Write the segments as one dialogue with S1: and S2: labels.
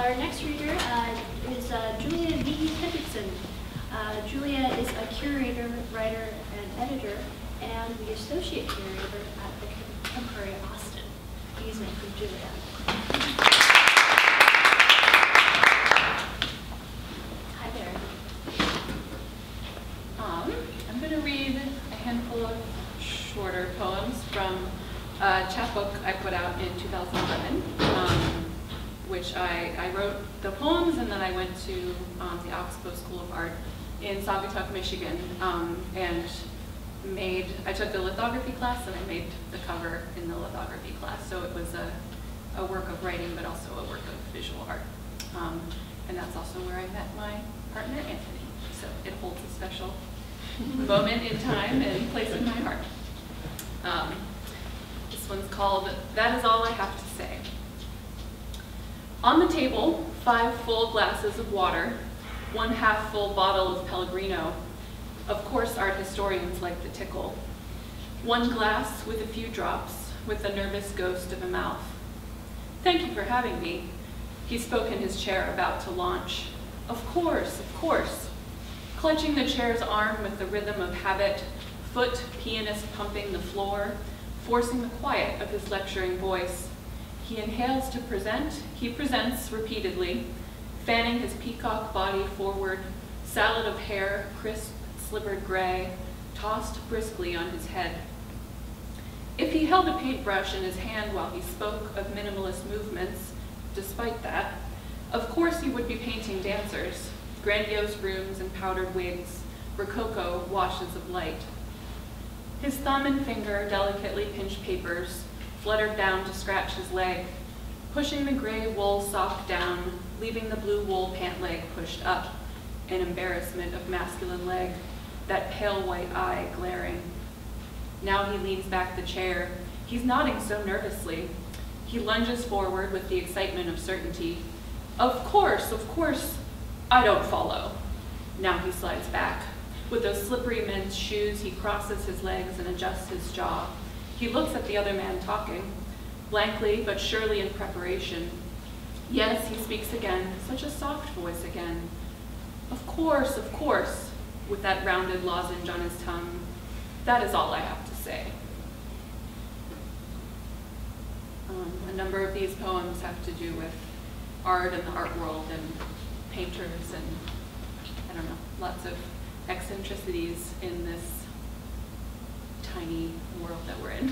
S1: Our next reader is Julia V. Hendrickson. Julia is a curator, writer, and editor, and the Associate Curator at the Contemporary Austin. Please welcome Julia. Hi there.
S2: I'm going to read a handful of shorter poems from a chapbook I put out in 2011, which I wrote the poems, and then I went to the Oxbow School of Art in Saugatuck, Michigan, and I took a lithography class, and I made the cover in the lithography class. So it was a work of writing, but also a work of visual art. And that's also where I met my partner, Anthony. So it holds a special moment in time and place in my heart. This one's called That Is All I Have to Say. On the table, 5 full glasses of water, 1 half-full bottle of Pellegrino. Of course, art historians like the tickle. 1 glass with a few drops, with the nervous ghost of a mouth. Thank you for having me. He spoke in his chair, about to launch. Of course, of course. Clenching the chair's arm with the rhythm of habit, foot pianist pumping the floor, forcing the quiet of his lecturing voice. He inhales to present, he presents repeatedly, fanning his peacock body forward, salad of hair, crisp, slivered gray, tossed briskly on his head. If he held a paintbrush in his hand while he spoke of minimalist movements, despite that, of course he would be painting dancers, grandiose rooms and powdered wigs, rococo washes of light. His thumb and finger delicately pinched papers, fluttered down to scratch his leg, pushing the gray wool sock down, leaving the blue wool pant leg pushed up, an embarrassment of masculine leg, that pale white eye glaring. Now he leans back the chair. He's nodding so nervously. He lunges forward with the excitement of certainty. Of course, I don't follow. Now he slides back. With those slippery men's shoes, he crosses his legs and adjusts his jaw. He looks at the other man talking, blankly but surely in preparation. Yes, he speaks again, such a soft voice again. Of course, with that rounded lozenge on his tongue. That is all I have to say. A number of these poems have to do with art and the art world and painters and, I don't know, lots of eccentricities in this tiny world that we're in.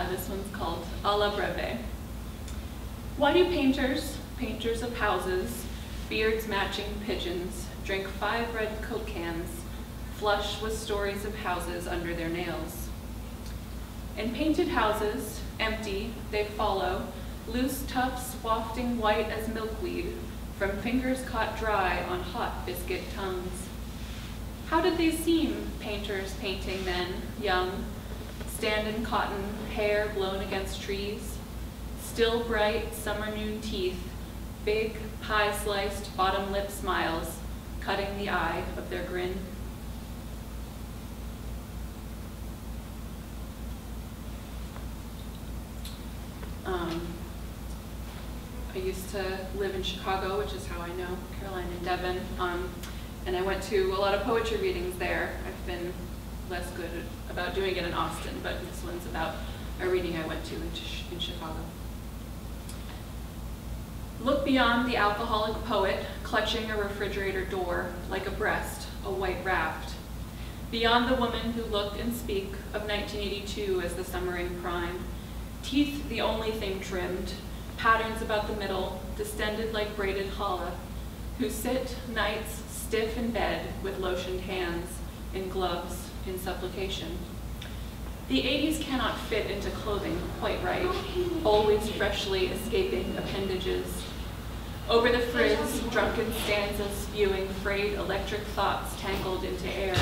S2: This one's called A la Breve. Why do painters of houses, beards matching pigeons, drink 5 red Coke cans, flush with stories of houses under their nails? In painted houses, empty, they follow, loose tufts wafting white as milkweed from fingers caught dry on hot biscuit tongues. How did they seem, painters painting then, young, stand in cotton, hair blown against trees, still bright summer noon teeth, big pie-sliced bottom lip smiles, cutting the eye of their grin? I used to live in Chicago, which is how I know Caroline and Devin, and I went to a lot of poetry readings there. I've been less good about doing it in Austin, but this one's about a reading I went to in Chicago. Look beyond the alcoholic poet, clutching a refrigerator door like a breast, a white raft. Beyond the woman who looked and speak of 1982 as the summering prime, teeth the only thing trimmed, patterns about the middle, distended like braided challah, who sit nights stiff in bed with lotioned hands, in gloves, in supplication. The 80s cannot fit into clothing quite right, always freshly escaping appendages. Over the frizz, drunken stanzas spewing frayed electric thoughts tangled into air.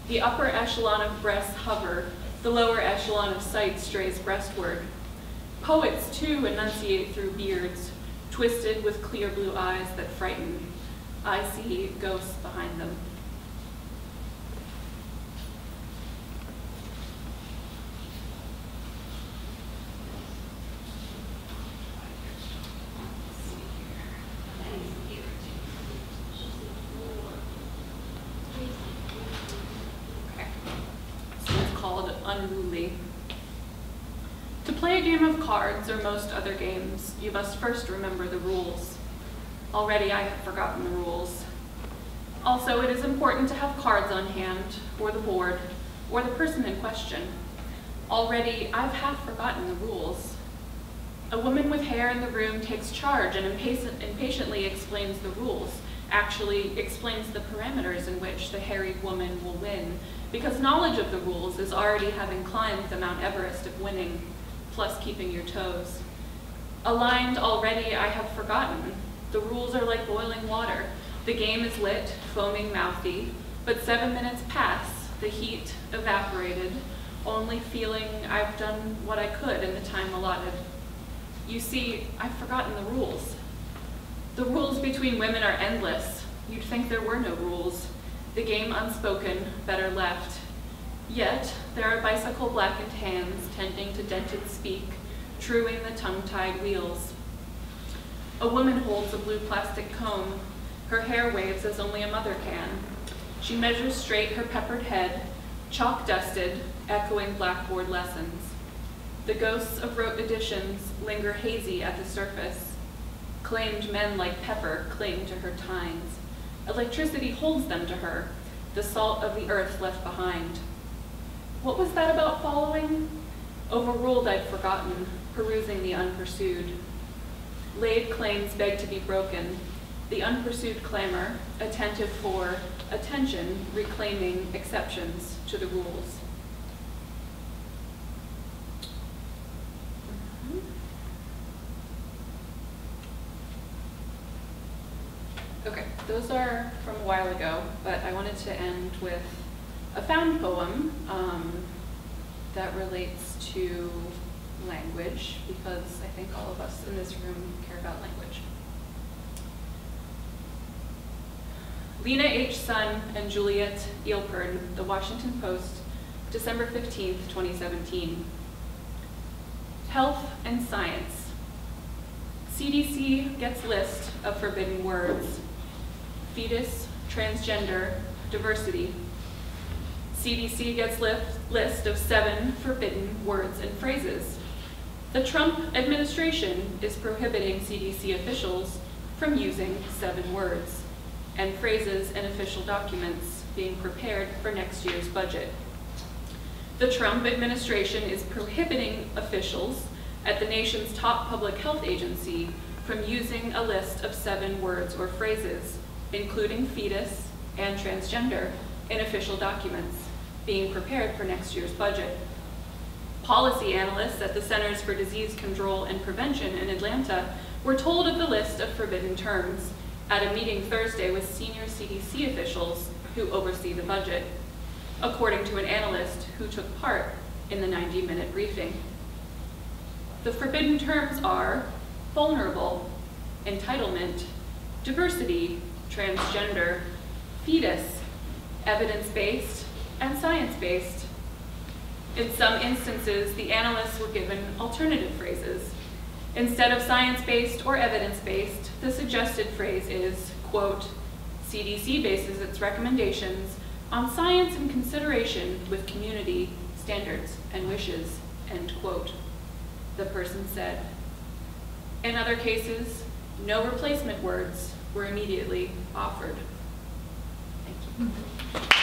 S2: The upper echelon of breasts hover, the lower echelon of sight strays breastward. Poets, too, enunciate through beards, twisted with clear blue eyes that frighten. I see ghosts behind them. unruly. To play a game of cards or most other games, you must first remember the rules. Already I have forgotten the rules. Also, it is important to have cards on hand, or the board, or the person in question. Already I've half forgotten the rules. A woman with hair in the room takes charge and impatiently explains the rules, actually explains the parameters in which the harried woman will win, because knowledge of the rules is already having climbed the Mount Everest of winning, plus keeping your toes. Aligned already I have forgotten. The rules are like boiling water. The game is lit, foaming mouthy, but 7 minutes pass, the heat evaporated, only feeling I've done what I could in the time allotted. You see, I've forgotten the rules. The rules between women are endless. You'd think there were no rules. The game unspoken, better left. Yet, there are bicycle blackened hands tending to dented speak, truing the tongue-tied wheels. A woman holds a blue plastic comb. Her hair waves as only a mother can. She measures straight her peppered head, chalk-dusted, echoing blackboard lessons. The ghosts of rote editions linger hazy at the surface. Claimed men like Pepper cling to her tines. Electricity holds them to her, the salt of the earth left behind. What was that about following? Overruled I'd forgotten, perusing the unpursued. Laid claims beg to be broken, the unpursued clamor, attentive for attention, reclaiming exceptions to the rules. Okay, those are from a while ago, but I wanted to end with a found poem that relates to language, because I think all of us in this room care about language. Lena H. Sun and Juliet Eelpern, The Washington Post, December 15th, 2017. Health and science. CDC gets list of forbidden words. Fetus, transgender, diversity. CDC gets list of 7 forbidden words and phrases. The Trump administration is prohibiting CDC officials from using 7 words and phrases in official documents being prepared for next year's budget. The Trump administration is prohibiting officials at the nation's top public health agency from using a list of 7 words or phrases, including fetus and transgender, in official documents being prepared for next year's budget. Policy analysts at the Centers for Disease Control and Prevention in Atlanta were told of the list of forbidden terms at a meeting Thursday with senior CDC officials who oversee the budget, according to an analyst who took part in the 90-minute briefing. The forbidden terms are vulnerable, entitlement, diversity, transgender, fetus, evidence-based, and science-based. In some instances, the analysts were given alternative phrases. Instead of science-based or evidence-based, the suggested phrase is, quote, CDC bases its recommendations on science in consideration with community standards and wishes, end quote, the person said. In other cases, no replacement words were immediately offered. Thank you.